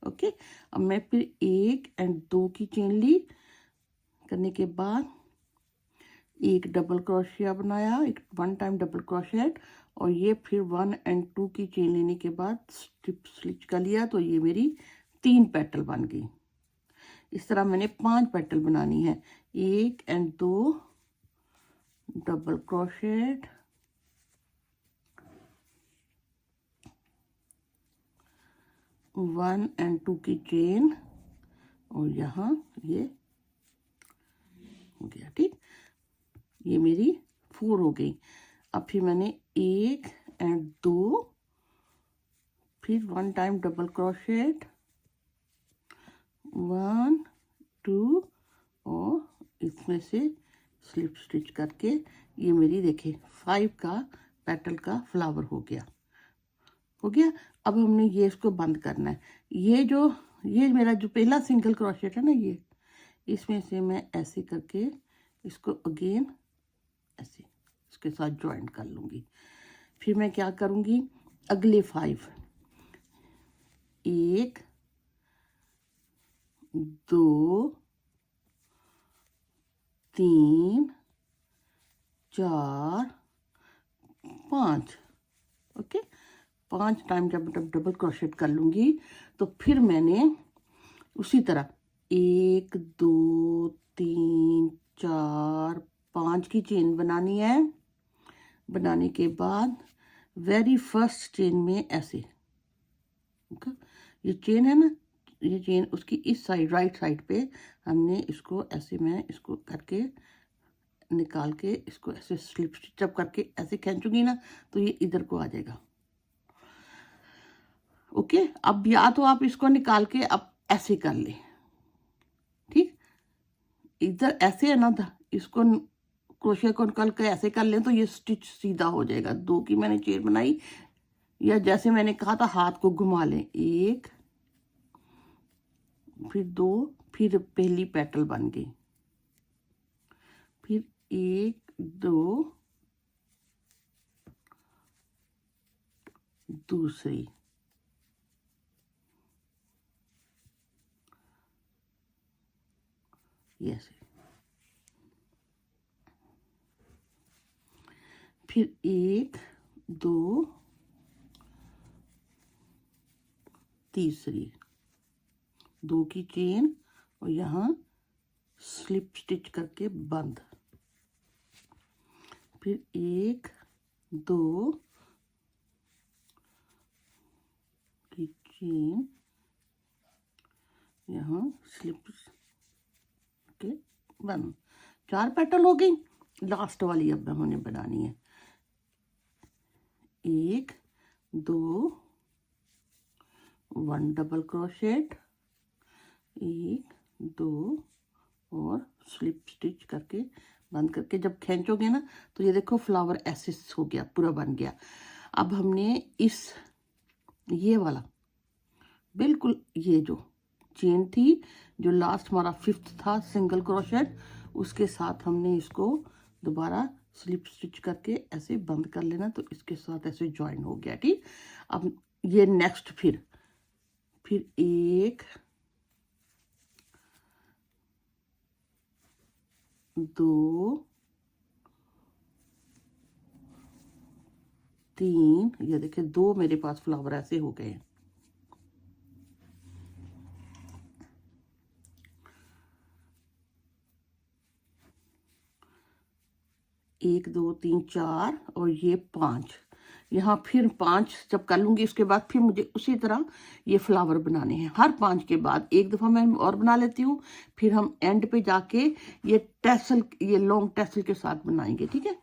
ओके, अब मैं फिर 1 एंड 2 की चेन ली, करने के बाद एक डबल क्रोशिया बनाया, एक 1 टाइम डबल क्रोशिएट, और ये फिर 1 एंड 2 की चेन लेने के बाद स्लिप स्टिच कर लिया, तो ये मेरी 3 पेटल बन गई। इस तरह मैंने 5 पेटल बनानी है। 1 एंड 2 डबल क्रोशिएट, 1 एंड 2 की चेन, और यहाँ ये हो गया, ठीक। ये मेरी 4 हो गई। अब फिर मैंने 1 एंड 2, फिर 1 टाइम डबल क्रोशिएट, 1 2, और इसमें से स्लिप स्टिच करके ये मेरी देखिए 5 का पेटल का फ्लावर हो गया। अब हमने ये इसको बंद करना है। ये मेरा जो पहला सिंगल क्रोशिएट है ना, ये इसमें से मैं ऐसे करके इसको अगेन ऐसे इसके साथ ज्वाइंट कर लूँगी। फिर मैं क्या करूँगी, अगले 5, 1 2 3 4 5, ओके। 5 टाइम जब डबल क्रोशिएट कर लूँगी, तो फिर मैंने उसी तरह 1 2 3 4 5 की चेन बनानी है। बनाने के बाद वेरी फर्स्ट चेन में ऐसे, ओके, ये चेन है ना, ये चेन उसकी इस साइड राइट साइड पे हमने इसको ऐसे, मैं इसको करके निकाल के इसको ऐसे स्लिप स्टिच अप करके ऐसे खींचूंगी ना, तो ये इधर को आ जाएगा। ओके, अब या तो आप इसको निकाल के अब ऐसे कर ले, ठीक। इधर ऐसे है ना, इसको क्रोशिया को निकाल के ऐसे कर लें तो ये स्टिच सीधा हो जाएगा। 2 की मैंने चेन बनाई, या जैसे मैंने कहा था हाथ को घुमा लें, 1 फिर 2, फिर पहली पेटल बन गई, फिर 1 2 दूसरी, ऐसे, फिर 1 2 तीसरी, 2 की चेन, और यहाँ स्लिप स्टिच करके बंद, फिर 1 2 की चेन, यहाँ स्लिप के बंद। 4 पेटल हो गई। लास्ट वाली अब हमें बनानी है। 1 2 1 डबल क्रोशिएट, 1 2 और स्लिप स्टिच करके बंद करके जब खींचोगे ना, तो ये देखो फ्लावर ऐसे हो गया, पूरा बन गया। अब हमने ये वाला बिल्कुल, ये जो चेन थी, जो लास्ट हमारा 5th था सिंगल क्रोशिएट, उसके साथ हमने इसको दोबारा स्लिप स्टिच करके ऐसे बंद कर लेना, तो इसके साथ ऐसे ज्वाइन हो गया, ठीक। अब ये नेक्स्ट फिर 1 2 3, ये देखिए 2 मेरे पास फ्लावर ऐसे हो गए हैं। 1 2 3 4 और ये 5, यहाँ फिर 5 जब कर लूँगी, उसके बाद फिर मुझे उसी तरह ये फ्लावर बनाने हैं। हर 5 के बाद एक दफ़ा मैं और बना लेती हूँ, फिर हम एंड पे जाके ये टैसल, ये लॉन्ग टैसल के साथ बनाएंगे, ठीक है।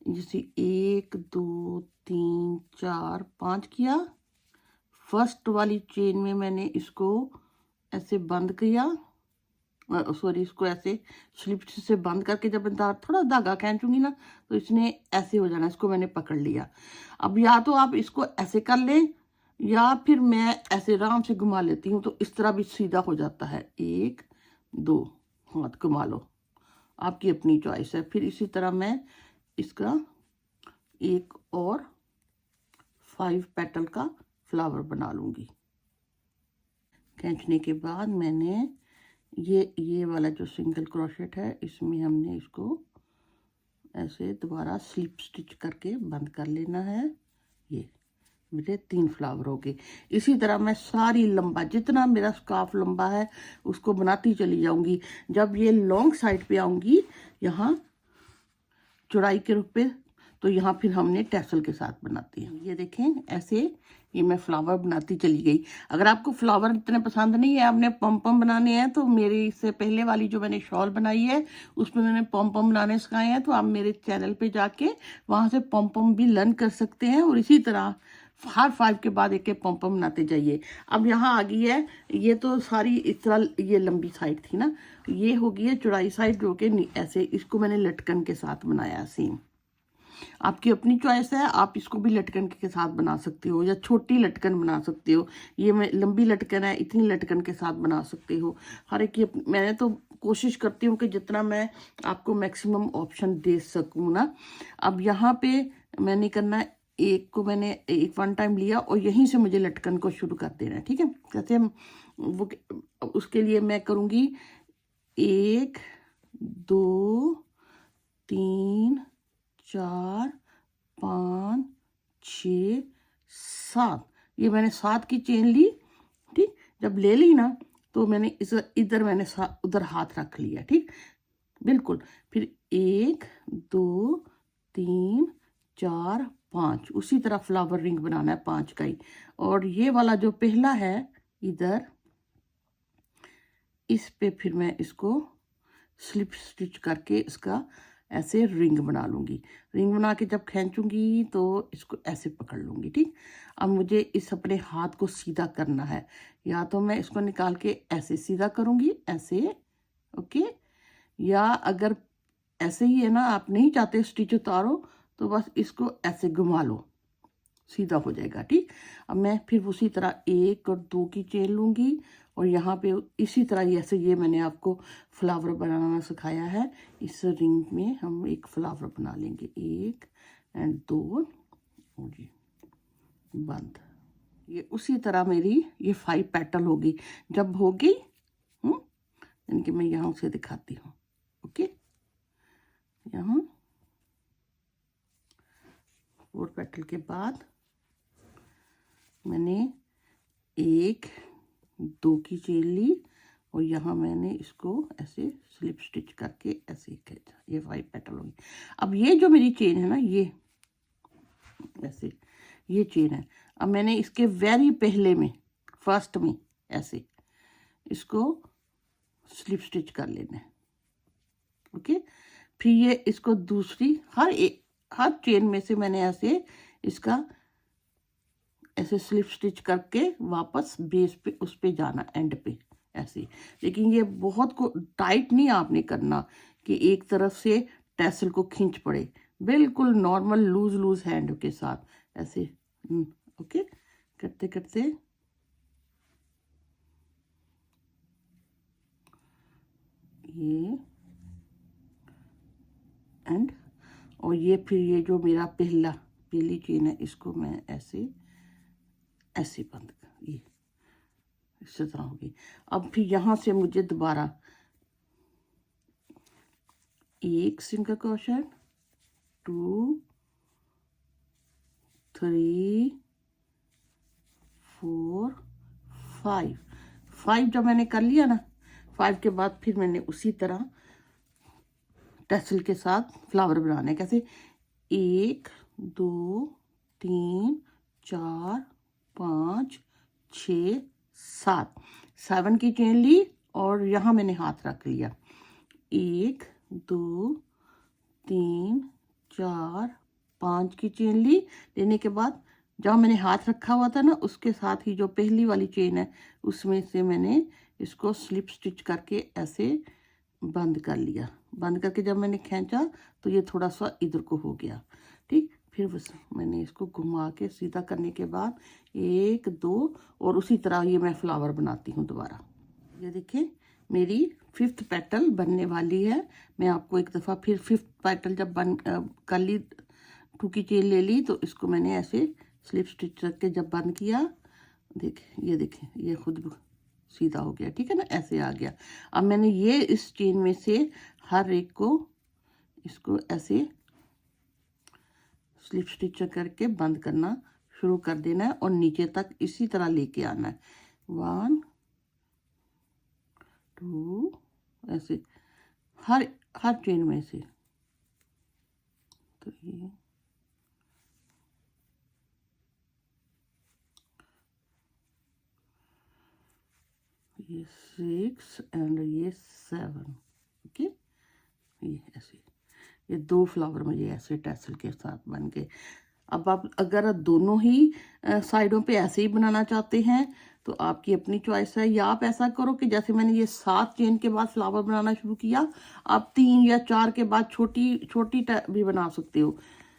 जैसे 1 2 3 4 5 किया, फर्स्ट वाली चेन में मैंने इसको ऐसे बंद किया, सॉरी, इसको ऐसे स्लिप से बंद करके जब थोड़ा धागा खींचूंगी ना, तो इसने ऐसे हो जाना, इसको मैंने पकड़ लिया। अब या तो आप इसको ऐसे कर लें, या फिर मैं ऐसे आराम से घुमा लेती हूँ, तो इस तरह भी सीधा हो जाता है। 1 2 हाथ घुमा लो, आपकी अपनी चॉइस है। फिर इसी तरह मैं इसका एक और 5 पेटल का फ्लावर बना लूँगी। खींचने के बाद मैंने ये वाला जो सिंगल क्रोशेट है इसमें हमने इसको ऐसे दोबारा स्लिप स्टिच करके बंद कर लेना है। ये मेरे 3 फ्लावर हो गए। इसी तरह मैं सारी लंबा जितना मेरा स्कार्फ लंबा है उसको बनाती चली जाऊंगी। जब ये लॉन्ग साइड पे आऊंगी यहाँ चौड़ाई के रूप पे, तो यहाँ फिर हमने टैसल के साथ बनाती हैं। ये देखें ऐसे ये मैं फ्लावर बनाती चली गई। अगर आपको फ्लावर इतने पसंद नहीं है, आपने पम पम बनाने हैं, तो मेरी इससे पहले वाली जो मैंने शॉल बनाई है उसमें मैंने पम पम बनाने सिखाए हैं, तो आप मेरे चैनल पे जाके वहाँ से पम पम भी लर्न कर सकते हैं। और इसी तरह हर 5 के बाद एक एक पम पम बनाते जाइए। अब यहाँ आ गई है, ये तो सारी इस तरह ये लंबी साइड थी ना, ये हो गई है चौड़ाई साइड जो कि ऐसे इसको मैंने लटकन के साथ बनाया सेम। आपकी अपनी चॉइस है, आप इसको भी लटकन के साथ बना सकते हो या छोटी लटकन बना सकते हो। ये मैं लंबी लटकन है, इतनी लटकन के साथ बना सकते हो। हर एक की मैंने तो कोशिश करती हूँ कि जितना मैं आपको मैक्सिमम ऑप्शन दे सकूँ ना। अब यहाँ पे मैंने करना है, एक को मैंने एक 1 टाइम लिया और यहीं से मुझे लटकन को शुरू कर देना है। ठीक है, कैसे वो उसके लिए मैं करूँगी 1 2 3 4 5 6 7, ये मैंने 7 की चेन ली। ठीक, जब ले ली ना तो मैंने इधर मैंने उधर हाथ रख लिया। ठीक, बिल्कुल। फिर 1 2 3 4 5 उसी तरह फ्लावर रिंग बनाना है 5 का ही। और ये वाला जो पहला है इधर, इस पे फिर मैं इसको स्लिप स्टिच करके इसका ऐसे रिंग बना लूँगी। रिंग बना के जब खींचूंगी तो इसको ऐसे पकड़ लूँगी। ठीक, अब मुझे इस अपने हाथ को सीधा करना है, या तो मैं इसको निकाल के ऐसे सीधा करूँगी ऐसे, ओके, या अगर ऐसे ही है ना, आप नहीं चाहते स्टिच उतारो, तो बस इसको ऐसे घुमा लो, सीधा हो जाएगा। ठीक, अब मैं फिर उसी तरह 1 और 2 की चेन लूँगी और यहाँ पे इसी तरह ऐसे ये मैंने आपको फ्लावर बनाना सिखाया है। इस रिंग में हम एक फ्लावर बना लेंगे, 1 और 2 और ये बंद। ये उसी तरह मेरी ये 5 पेटल होगी। जब होगी इनके मैं यहाँ से दिखाती हूँ। ओके, यहाँ 4 पेटल के बाद मैंने 1 2 की चेन ली और यहाँ मैंने इसको ऐसे स्लिप स्टिच करके ऐसे खींचा। ये 5 पेटल होगी। अब ये जो मेरी चेन है ना, ये ऐसे ये चेन है। अब मैंने इसके वेरी पहले में फर्स्ट में ऐसे इसको स्लिप स्टिच कर लेना है। ओके, फिर ये इसको दूसरी हर चेन में से मैंने ऐसे इसका ऐसे स्लिप स्टिच करके वापस बेस पे उस पे जाना, एंड पे ऐसे। लेकिन ये बहुत को टाइट नहीं आपने करना कि एक तरफ से टैसल को खींच पड़े, बिल्कुल नॉर्मल लूज लूज हैंड के साथ ऐसे। ओके, करते करते ये एंड, और ये फिर ये जो मेरा पहली चेन है इसको मैं ऐसे ऐसे बंद कर, ये इस तरह होगी। अब फिर यहाँ से मुझे दोबारा 1 सिंगल क्रोशेट, 2 3 4 5 जब मैंने कर लिया ना, 5 के बाद फिर मैंने उसी तरह टैसल के साथ फ्लावर बनाने। कैसे, 1 2 3 4 5 6 7 की चेन ली और यहाँ मैंने हाथ रख लिया। 1 2 3 4 5 की चेन ली। लेने के बाद जहाँ मैंने हाथ रखा हुआ था ना, उसके साथ ही जो पहली वाली चेन है उसमें से मैंने इसको स्लिप स्टिच करके ऐसे बंद कर लिया। बंद करके जब मैंने खींचा तो ये थोड़ा सा इधर को हो गया। ठीक, फिर बस मैंने इसको घुमा के सीधा करने के बाद 1 2 और उसी तरह ये मैं फ्लावर बनाती हूँ दोबारा। ये देखिए मेरी 5th पेटल बनने वाली है। मैं आपको एक दफ़ा फिर 5th पेटल जब बन कर ली, 2 की चेन ले ली, तो इसको मैंने ऐसे स्लिप स्टिच रख के जब बंद किया, देखें ये खुद सीधा हो गया, ठीक है ना, ऐसे आ गया। अब मैंने ये इस चेन में से हर एक को इसको ऐसे स्लिप स्टिच करके बंद करना शुरू कर देना है और नीचे तक इसी तरह लेके आना है। 1 2 ऐसे हर चेन में से। तो ये 6 एंड ये 7, ओके। ये ऐसे ये 2 फ्लावर मुझे ऐसे टैसल के साथ बन गए। अब आप अगर दोनों ही साइडों पे ऐसे ही बनाना चाहते हैं तो आपकी अपनी चॉइस है, या आप ऐसा करो कि जैसे मैंने ये 7 चेन के बाद फ्लावर बनाना शुरू किया, आप 3 या 4 के बाद छोटी भी बना सकते हो।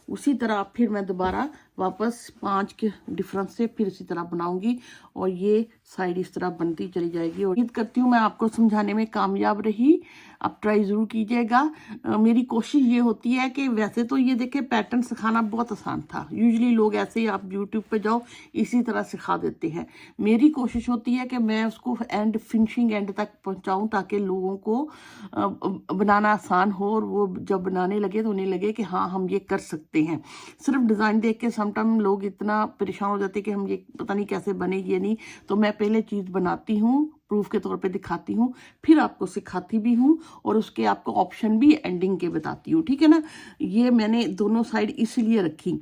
उसी तरह फिर मैं दोबारा वापस 5 के डिफरेंस से फिर इसी तरह बनाऊंगी और ये साइड इस तरह बनती चली जाएगी। और उम्मीद करती हूँ मैं आपको समझाने में कामयाब रही। आप ट्राई ज़रूर कीजिएगा। मेरी कोशिश ये होती है कि वैसे तो ये देखें पैटर्न सिखाना बहुत आसान था, यूजुअली लोग ऐसे ही आप यूट्यूब पे जाओ इसी तरह सिखा देते हैं। मेरी कोशिश होती है कि मैं उसको फिनिशिंग एंड तक पहुँचाऊँ ताकि लोगों को बनाना आसान हो और वो जब बनाने लगे तो उन्हें लगे कि हाँ हम ये कर सकते हैं। सिर्फ डिज़ाइन देख के समटाइम लोग इतना परेशान हो जाते हैं कि हम ये पता नहीं कैसे बनेगी या नहीं। तो मैं पहले चीज़ बनाती हूँ, प्रूफ के तौर पे दिखाती हूँ, फिर आपको सिखाती भी हूँ और उसके आपको ऑप्शन भी एंडिंग के बताती हूँ, ठीक है ना। ये मैंने दोनों साइड इसलिए रखी।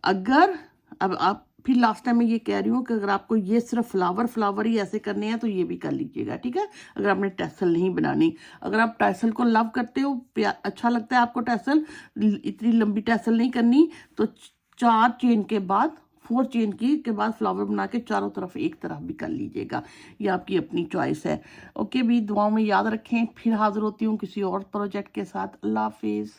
अगर अब आप फिर लास्ट टाइम मैं ये कह रही हूँ कि अगर आपको ये सिर्फ फ्लावर ही ऐसे करने हैं तो ये भी कर लीजिएगा, ठीक है। अगर आपने टैसल नहीं बनानी, अगर आप टैसल को लव करते हो, अच्छा लगता है आपको टैसल, इतनी लंबी टैसल नहीं करनी, तो 4 चेन के बाद 4 चेन के बाद फ्लावर बना के चारों तरफ एक तरफ भी कर लीजिएगा। ये आपकी अपनी चॉइस है। ओके भी, दुआओं में याद रखें। फिर हाजिर होती हूँ किसी और प्रोजेक्ट के साथ। अल्लाह हाफिज़।